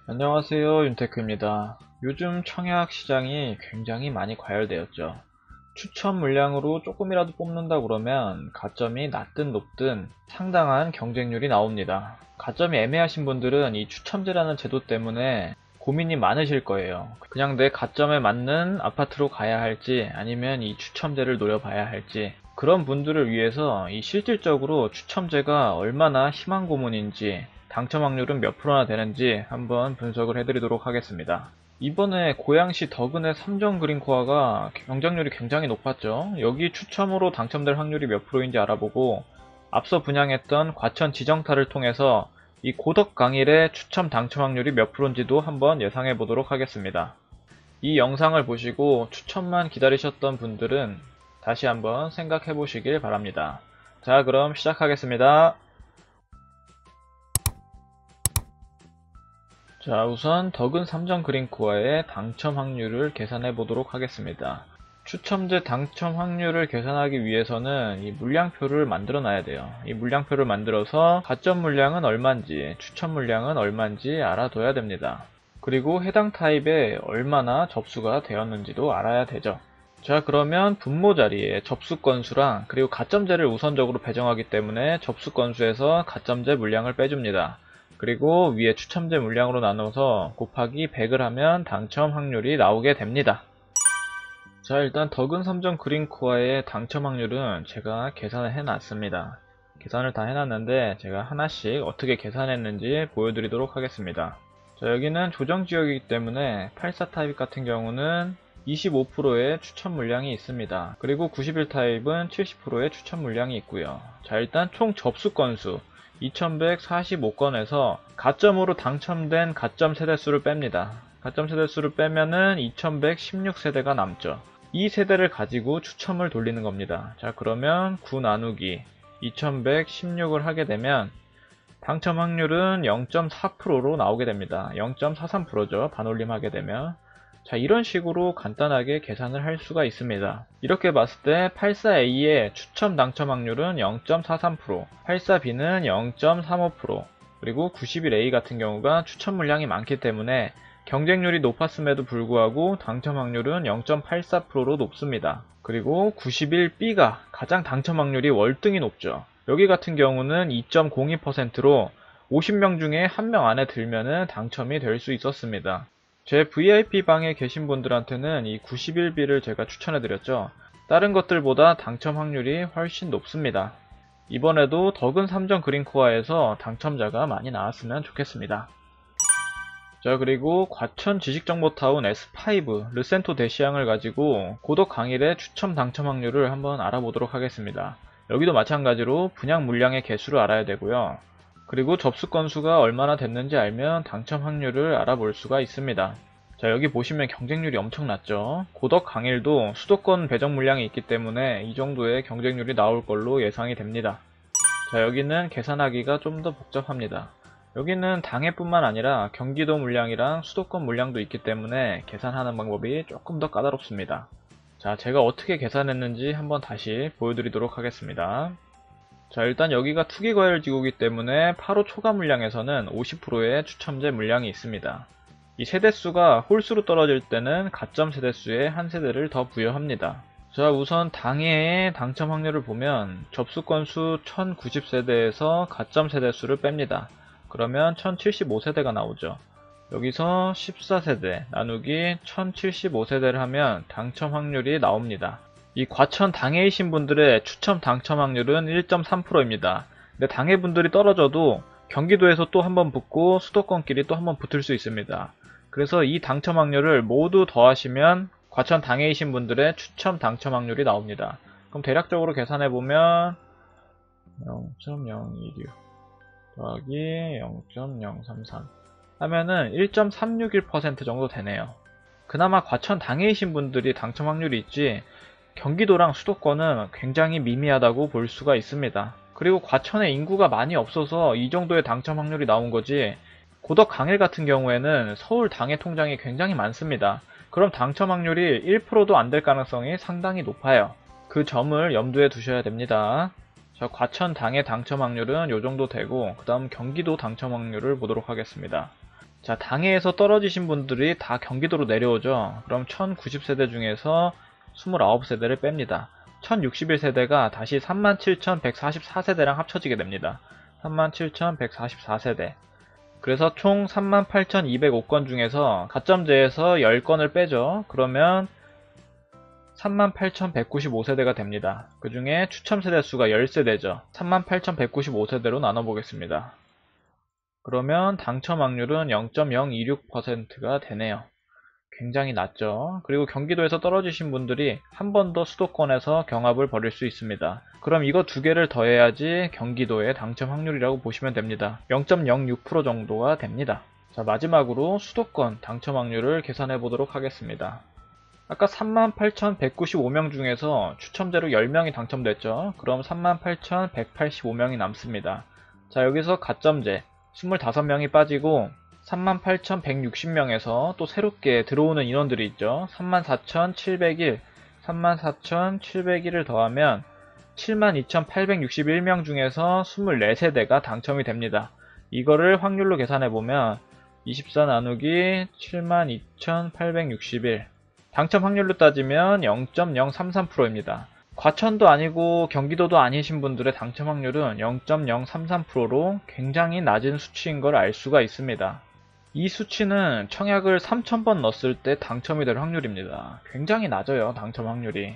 안녕하세요, 윤테크입니다. 요즘 청약 시장이 굉장히 많이 과열되었죠. 추천 물량으로 조금이라도 뽑는다 그러면 가점이 낮든 높든 상당한 경쟁률이 나옵니다. 가점이 애매하신 분들은 이 추첨제라는 제도 때문에 고민이 많으실 거예요. 그냥 내 가점에 맞는 아파트로 가야 할지 아니면 이 추첨제를 노려봐야 할지, 그런 분들을 위해서 이 실질적으로 추첨제가 얼마나 희망 고문인지, 당첨 확률은 몇 프로나 되는지 한번 분석을 해드리도록 하겠습니다. 이번에 고양시 덕은의 3정 그린코어가 경쟁률이 굉장히 높았죠. 여기 추첨으로 당첨될 확률이 몇 프로인지 알아보고, 앞서 분양했던 과천 지정타를 통해서 이 고덕 강일의 추첨 당첨 확률이 몇 프로인지도 한번 예상해 보도록 하겠습니다. 이 영상을 보시고 추첨만 기다리셨던 분들은 다시 한번 생각해 보시길 바랍니다. 자, 그럼 시작하겠습니다. 자, 우선 덕은 3정 그린코어의 당첨 확률을 계산해 보도록 하겠습니다. 추첨제 당첨 확률을 계산하기 위해서는 이 물량표를 만들어 놔야 돼요. 이 물량표를 만들어서 가점 물량은 얼마인지, 추첨 물량은 얼마인지 알아둬야 됩니다. 그리고 해당 타입에 얼마나 접수가 되었는지도 알아야 되죠. 자, 그러면 분모 자리에 접수 건수랑 그리고 가점제를 우선적으로 배정하기 때문에 접수 건수에서 가점제 물량을 빼줍니다. 그리고 위에 추첨제 물량으로 나눠서 곱하기 100을 하면 당첨 확률이 나오게 됩니다. 자, 일단 덕은 3정 그린코어의 당첨 확률은 제가 계산을 해놨습니다. 계산을 다 해놨는데 제가 하나씩 어떻게 계산했는지 보여드리도록 하겠습니다. 자, 여기는 조정지역이기 때문에 84 타입 같은 경우는 25%의 추천 물량이 있습니다. 그리고 91 타입은 70%의 추천 물량이 있고요. 자, 일단 총 접수 건수 2145건에서 가점으로 당첨된 가점 세대수를 뺍니다. 가점 세대수를 빼면은 2116세대가 남죠. 이 세대를 가지고 추첨을 돌리는 겁니다. 자, 그러면 9 나누기 2116을 하게 되면 당첨 확률은 0.4%로 나오게 됩니다. 0.43%죠. 반올림 하게 되면. 자, 이런 식으로 간단하게 계산을 할 수가 있습니다. 이렇게 봤을 때 84A의 추첨 당첨 확률은 0.43%, 84B는 0.35%, 그리고 91A 같은 경우가 추첨 물량이 많기 때문에 경쟁률이 높았음에도 불구하고 당첨 확률은 0.84%로 높습니다. 그리고 91B가 가장 당첨 확률이 월등히 높죠. 여기 같은 경우는 2.02%로 50명 중에 1명 안에 들면은 당첨이 될 수 있었습니다. 제 VIP 방에 계신 분들한테는 이 91B를 제가 추천해드렸죠. 다른 것들보다 당첨 확률이 훨씬 높습니다. 이번에도 덕은 3정 그린코어에서 당첨자가 많이 나왔으면 좋겠습니다. 자, 그리고 과천 지식정보타운 S5 르센토 대시양을 가지고 고덕 강일의 추첨 당첨 확률을 한번 알아보도록 하겠습니다. 여기도 마찬가지로 분양 물량의 개수를 알아야 되고요. 그리고 접수 건수가 얼마나 됐는지 알면 당첨 확률을 알아볼 수가 있습니다. 자, 여기 보시면 경쟁률이 엄청 낮죠. 고덕 강일도 수도권 배정 물량이 있기 때문에 이 정도의 경쟁률이 나올 걸로 예상이 됩니다. 자, 여기는 계산하기가 좀 더 복잡합니다. 여기는 당해뿐만 아니라 경기도 물량이랑 수도권 물량도 있기 때문에 계산하는 방법이 조금 더 까다롭습니다. 자, 제가 어떻게 계산했는지 한번 다시 보여드리도록 하겠습니다. 자, 일단 여기가 투기과열지구이기 때문에 8호 초과 물량에서는 50%의 추첨제 물량이 있습니다. 이 세대수가 홀수로 떨어질 때는 가점 세대수에 한 세대를 더 부여합니다. 자, 우선 당해의 당첨 확률을 보면 접수 건수 1090세대에서 가점 세대수를 뺍니다. 그러면 1075세대가 나오죠. 여기서 14세대 나누기 1075세대를 하면 당첨 확률이 나옵니다. 이 과천 당해이신 분들의 추첨 당첨 확률은 1.3%입니다. 근데 당해분들이 떨어져도 경기도에서 또 한 번 붙고 수도권끼리 또 한 번 붙을 수 있습니다. 그래서 이 당첨 확률을 모두 더하시면 과천 당해이신 분들의 추첨 당첨 확률이 나옵니다. 그럼 대략적으로 계산해보면 0.026 더하기 0.033 하면은 1.361% 정도 되네요. 그나마 과천 당해이신 분들이 당첨 확률이 있지 경기도랑 수도권은 굉장히 미미하다고 볼 수가 있습니다. 그리고 과천에 인구가 많이 없어서 이 정도의 당첨 확률이 나온 거지, 고덕 강일 같은 경우에는 서울 당해 통장이 굉장히 많습니다. 그럼 당첨 확률이 1%도 안 될 가능성이 상당히 높아요. 그 점을 염두에 두셔야 됩니다. 자, 과천 당해 당첨 확률은 이 정도 되고, 그 다음 경기도 당첨 확률을 보도록 하겠습니다. 자, 당해에서 떨어지신 분들이 다 경기도로 내려오죠. 그럼 1090세대 중에서 29세대를 뺍니다. 1061세대가 다시 37,144세대랑 합쳐지게 됩니다. 37,144세대. 그래서 총 38,205건 중에서 가점제에서 10건을 빼죠. 그러면 38,195세대가 됩니다. 그 중에 추첨세대 수가 10세대죠. 38,195세대로 나눠보겠습니다. 그러면 당첨 확률은 0.026%가 되네요. 굉장히 낮죠. 그리고 경기도에서 떨어지신 분들이 한 번 더 수도권에서 경합을 벌일 수 있습니다. 그럼 이거 두 개를 더해야지 경기도의 당첨 확률이라고 보시면 됩니다. 0.06% 정도가 됩니다. 자, 마지막으로 수도권 당첨 확률을 계산해 보도록 하겠습니다. 아까 38,195명 중에서 추첨제로 10명이 당첨됐죠. 그럼 38,185명이 남습니다. 자, 여기서 가점제 25명이 빠지고 38,160명에서 또 새롭게 들어오는 인원들이 있죠. 34,701, 34,701을 더하면 72,861명 중에서 24세대가 당첨이 됩니다. 이거를 확률로 계산해보면 24 나누기 72,861, 당첨 확률로 따지면 0.033%입니다. 과천도 아니고 경기도도 아니신 분들의 당첨 확률은 0.033%로 굉장히 낮은 수치인 걸 알 수가 있습니다. 이 수치는 청약을 3000번 넣었을 때 당첨이 될 확률입니다. 굉장히 낮아요, 당첨 확률이.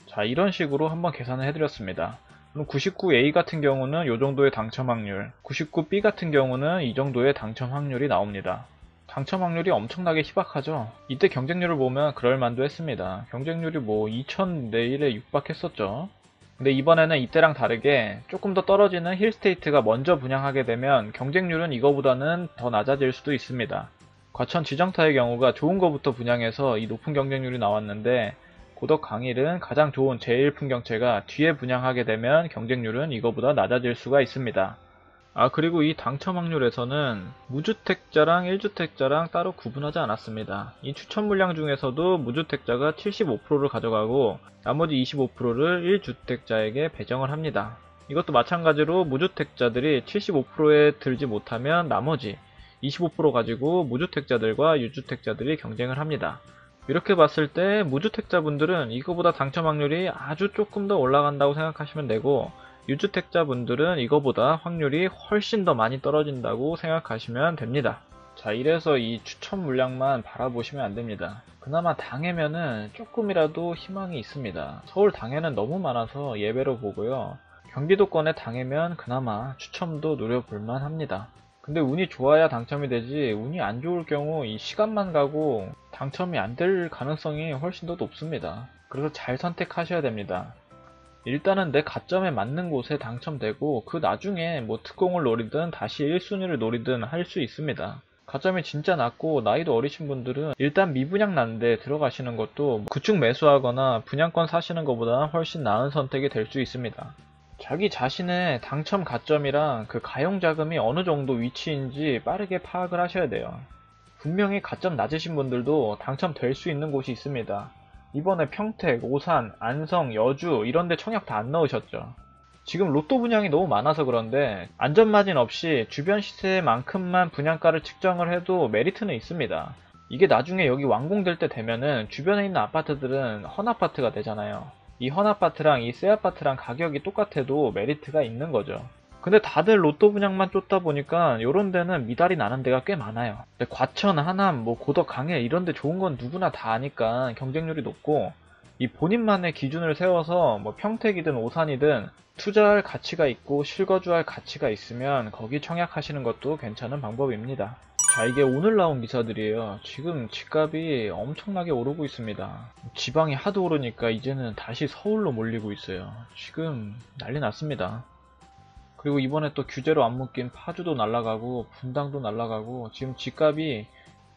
자, 이런 식으로 한번 계산을 해드렸습니다. 그럼 99A 같은 경우는 이 정도의 당첨 확률, 99B 같은 경우는 이 정도의 당첨 확률이 나옵니다. 당첨 확률이 엄청나게 희박하죠. 이때 경쟁률을 보면 그럴만도 했습니다. 경쟁률이 뭐 2000 대 1에 육박했었죠. 근데 이번에는 이때랑 다르게 조금 더 떨어지는 힐스테이트가 먼저 분양하게 되면 경쟁률은 이거보다는 더 낮아질 수도 있습니다. 과천 지정타의 경우가 좋은 거부터 분양해서 이 높은 경쟁률이 나왔는데 고덕 강일은 가장 좋은 제1풍경채가 뒤에 분양하게 되면 경쟁률은 이거보다 낮아질 수가 있습니다. 그리고 이 당첨 확률에서는 무주택자랑 1주택자랑 따로 구분하지 않았습니다. 이 추천 물량 중에서도 무주택자가 75%를 가져가고 나머지 25%를 1주택자에게 배정을 합니다. 이것도 마찬가지로 무주택자들이 75%에 들지 못하면 나머지 25% 가지고 무주택자들과 유주택자들이 경쟁을 합니다. 이렇게 봤을 때 무주택자분들은 이거보다 당첨 확률이 아주 조금 더 올라간다고 생각하시면 되고, 유주택자분들은 이거보다 확률이 훨씬 더 많이 떨어진다고 생각하시면 됩니다. 자, 이래서 이 추천 물량만 바라보시면 안됩니다. 그나마 당해면은 조금이라도 희망이 있습니다. 서울 당해는 너무 많아서 예외로 보고요. 경기도권에 당해면 그나마 추첨도 노려볼만 합니다. 근데 운이 좋아야 당첨이 되지, 운이 안 좋을 경우 이 시간만 가고 당첨이 안 될 가능성이 훨씬 더 높습니다. 그래서 잘 선택하셔야 됩니다. 일단은 내 가점에 맞는 곳에 당첨되고 그 나중에 뭐 특공을 노리든 다시 1순위를 노리든 할 수 있습니다. 가점이 진짜 낮고 나이도 어리신 분들은 일단 미분양 난 데 들어가시는 것도 구축 매수하거나 분양권 사시는 것보다 훨씬 나은 선택이 될 수 있습니다. 자기 자신의 당첨 가점이랑 그 가용자금이 어느 정도 위치인지 빠르게 파악을 하셔야 돼요. 분명히 가점 낮으신 분들도 당첨될 수 있는 곳이 있습니다. 이번에 평택, 오산, 안성, 여주 이런데 청약 다 안 넣으셨죠. 지금 로또 분양이 너무 많아서 그런데 안전마진 없이 주변 시세만큼만 분양가를 측정을 해도 메리트는 있습니다. 이게 나중에 여기 완공될 때 되면은 주변에 있는 아파트들은 헌아파트가 되잖아요. 이 헌아파트랑 이 새아파트랑 가격이 똑같아도 메리트가 있는 거죠. 근데 다들 로또 분양만 쫓다 보니까 요런 데는 미달이 나는 데가 꽤 많아요. 근데 과천, 하남, 뭐 고덕, 강해 이런 데 좋은 건 누구나 다 아니까 경쟁률이 높고, 이 본인만의 기준을 세워서 뭐 평택이든 오산이든 투자할 가치가 있고 실거주할 가치가 있으면 거기 청약하시는 것도 괜찮은 방법입니다. 자, 이게 오늘 나온 기사들이에요. 지금 집값이 엄청나게 오르고 있습니다. 지방이 하도 오르니까 이제는 다시 서울로 몰리고 있어요. 지금 난리 났습니다. 그리고 이번에 또 규제로 안 묶인 파주도 날아가고 분당도 날아가고 지금 집값이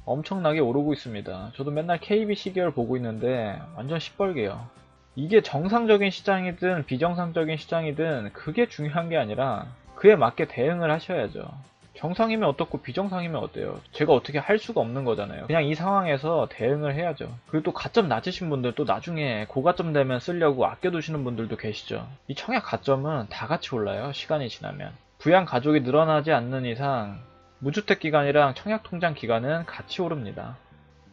엄청나게 오르고 있습니다. 저도 맨날 KB 시계를 보고 있는데 완전 시뻘개요. 이게 정상적인 시장이든 비정상적인 시장이든 그게 중요한 게 아니라 그에 맞게 대응을 하셔야죠. 정상이면 어떻고 비정상이면 어때요? 제가 어떻게 할 수가 없는 거잖아요. 그냥 이 상황에서 대응을 해야죠. 그리고 또 가점 낮으신 분들 또 나중에 고가점 되면 쓰려고 아껴두시는 분들도 계시죠. 이 청약 가점은 다 같이 올라요, 시간이 지나면. 부양 가족이 늘어나지 않는 이상 무주택 기간이랑 청약 통장 기간은 같이 오릅니다.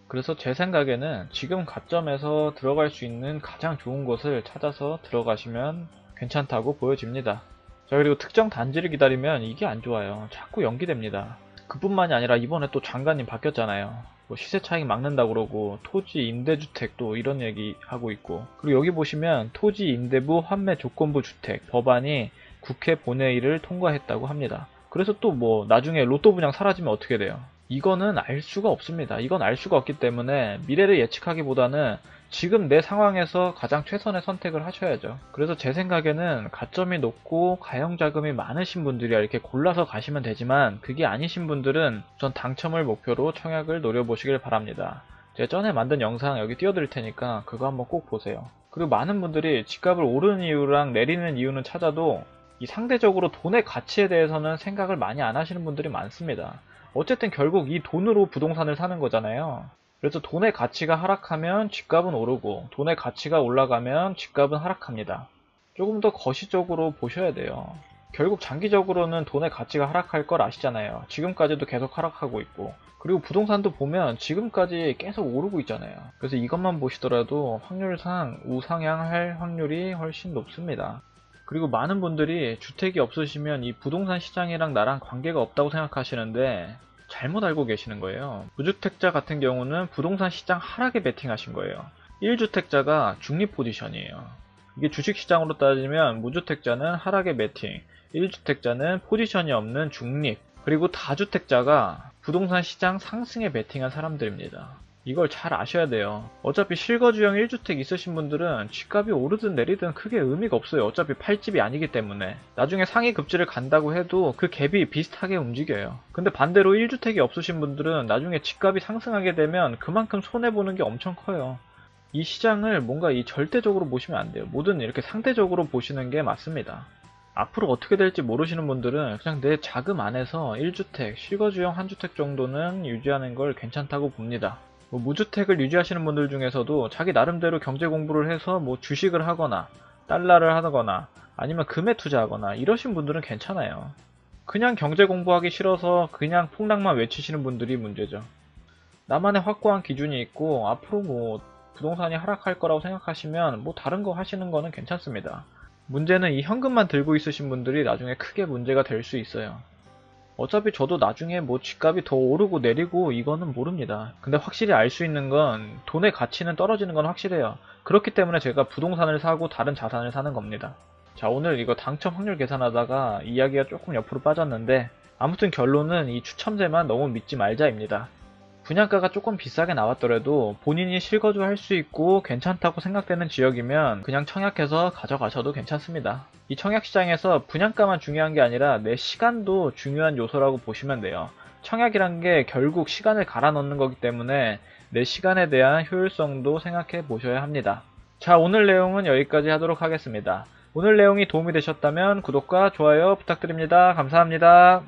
그래서 제 생각에는 지금 가점에서 들어갈 수 있는 가장 좋은 곳을 찾아서 들어가시면 괜찮다고 보여집니다. 자, 그리고 특정 단지를 기다리면 이게 안 좋아요. 자꾸 연기됩니다. 그뿐만이 아니라 이번에 또 장관님 바뀌었잖아요. 뭐 시세 차익 막는다고 그러고 토지 임대주택도 이런 얘기 하고 있고, 그리고 여기 보시면 토지 임대부 환매 조건부 주택 법안이 국회 본회의를 통과했다고 합니다. 그래서 또 뭐 나중에 로또 분양 사라지면 어떻게 돼요? 이거는 알 수가 없습니다. 이건 알 수가 없기 때문에 미래를 예측하기보다는 지금 내 상황에서 가장 최선의 선택을 하셔야죠. 그래서 제 생각에는 가점이 높고 가용자금이 많으신 분들이야 이렇게 골라서 가시면 되지만, 그게 아니신 분들은 우선 당첨을 목표로 청약을 노려보시길 바랍니다. 제가 전에 만든 영상 여기 띄워드릴 테니까 그거 한번 꼭 보세요. 그리고 많은 분들이 집값을 오르는 이유랑 내리는 이유는 찾아도 이 상대적으로 돈의 가치에 대해서는 생각을 많이 안 하시는 분들이 많습니다. 어쨌든 결국 이 돈으로 부동산을 사는 거잖아요. 그래서 돈의 가치가 하락하면 집값은 오르고 돈의 가치가 올라가면 집값은 하락합니다. 조금 더 거시적으로 보셔야 돼요. 결국 장기적으로는 돈의 가치가 하락할 걸 아시잖아요. 지금까지도 계속 하락하고 있고, 그리고 부동산도 보면 지금까지 계속 오르고 있잖아요. 그래서 이것만 보시더라도 확률상 우상향할 확률이 훨씬 높습니다. 그리고 많은 분들이 주택이 없으시면 이 부동산 시장이랑 나랑 관계가 없다고 생각하시는데 잘못 알고 계시는 거예요. 무주택자 같은 경우는 부동산 시장 하락에 베팅하신 거예요. 1주택자가 중립 포지션이에요. 이게 주식시장으로 따지면 무주택자는 하락에 베팅, 1주택자는 포지션이 없는 중립, 그리고 다주택자가 부동산 시장 상승에 베팅한 사람들입니다. 이걸 잘 아셔야 돼요. 어차피 실거주형 1주택 있으신 분들은 집값이 오르든 내리든 크게 의미가 없어요. 어차피 팔 집이 아니기 때문에. 나중에 상위 급지를 간다고 해도 그 갭이 비슷하게 움직여요. 근데 반대로 1주택이 없으신 분들은 나중에 집값이 상승하게 되면 그만큼 손해보는 게 엄청 커요. 이 시장을 뭔가 이 절대적으로 보시면 안 돼요. 뭐든 이렇게 상대적으로 보시는 게 맞습니다. 앞으로 어떻게 될지 모르시는 분들은 그냥 내 자금 안에서 1주택, 실거주형 1주택 정도는 유지하는 걸 괜찮다고 봅니다. 뭐 무주택을 유지하시는 분들 중에서도 자기 나름대로 경제 공부를 해서 뭐 주식을 하거나 달러를 하거나 아니면 금에 투자하거나 이러신 분들은 괜찮아요. 그냥 경제 공부하기 싫어서 그냥 폭락만 외치시는 분들이 문제죠. 나만의 확고한 기준이 있고 앞으로 뭐 부동산이 하락할 거라고 생각하시면 뭐 다른 거 하시는 거는 괜찮습니다. 문제는 이 현금만 들고 있으신 분들이 나중에 크게 문제가 될 수 있어요. 어차피 저도 나중에 뭐 집값이 더 오르고 내리고 이거는 모릅니다. 근데 확실히 알 수 있는 건 돈의 가치는 떨어지는 건 확실해요. 그렇기 때문에 제가 부동산을 사고 다른 자산을 사는 겁니다. 자, 오늘 이거 당첨 확률 계산하다가 이야기가 조금 옆으로 빠졌는데 아무튼 결론은 이 추첨제만 너무 믿지 말자입니다. 분양가가 조금 비싸게 나왔더라도 본인이 실거주할 수 있고 괜찮다고 생각되는 지역이면 그냥 청약해서 가져가셔도 괜찮습니다. 이 청약시장에서 분양가만 중요한 게 아니라 내 시간도 중요한 요소라고 보시면 돼요. 청약이란 게 결국 시간을 갈아 넣는 거기 때문에 내 시간에 대한 효율성도 생각해 보셔야 합니다. 자, 오늘 내용은 여기까지 하도록 하겠습니다. 오늘 내용이 도움이 되셨다면 구독과 좋아요 부탁드립니다. 감사합니다.